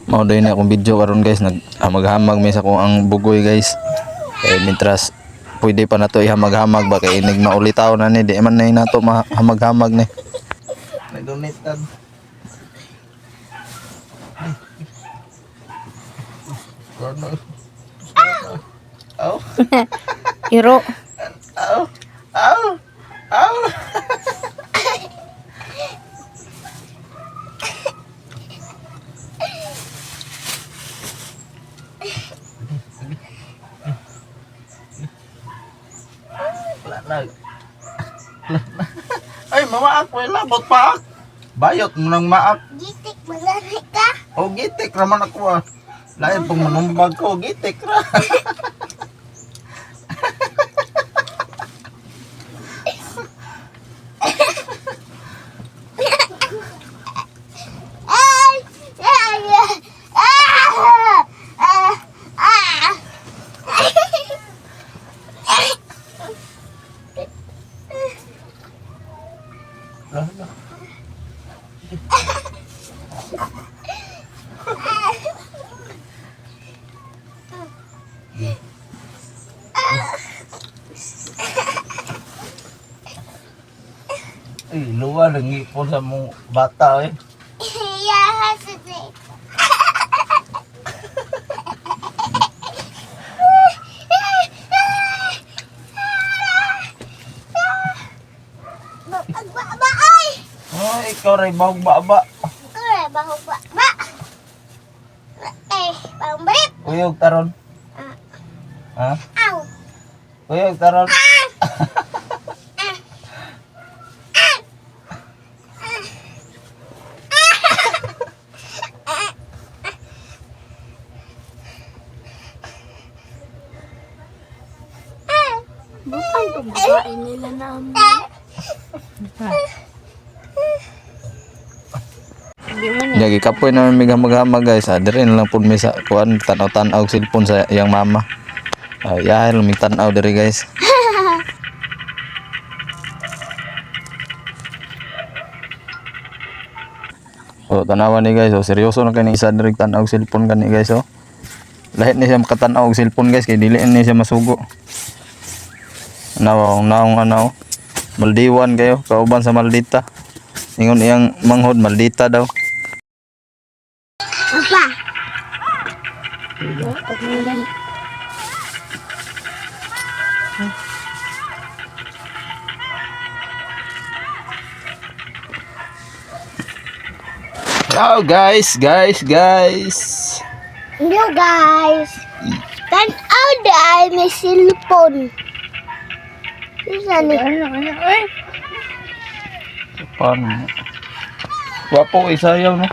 Mao din akong video karon guys, naghamag-hamag mi sa kung ang bugoy guys. Kay mitras pwede pa na to ihamag-hamag ba kay inig maulitaw na ni di man na nato mahamag-hamag ni. Nagdonate. Oh. Iro. Oh. Oh. Oh. Ay, mamaak, wala, labot pa. Bayot mo ng maak. Gitik, maglalay ka. O, gitik raman ako ah. Lain pong manumbag ko, gitik ra. Ay! Ay! Ay, luwa lang ipon sa mong bata eh. Iya, sedih. Ba, ay! Oh, ikaw rin bawang baba. Kere, bahu ba. Bang berit. Uyog taron. Ha? Au. Uyog taron. Bukan itong babae nila naman. Hindi man eh. Jagi kapoy na may hamag-hamag guys. Dire na lang pud mi sa kuan tanaw-tanaw og cellphone sa iyang mama. Yahay lang mi tanaw dire guys. Oh, tanawan ni guys. Oh, seryoso na kani isa dire tanaw og cellphone kani guys oh. Lahit ni siya makatanaw og cellphone guys kay dili ni siya masugo. Naong ano. Maldiwan kayo kauban sa Maldita. Ingon iyang manghod Maldita daw. Apa? Hello guys. Hello guys. Kan ada may cellphone. Bisa nih. Paano? Wapo isayaw no.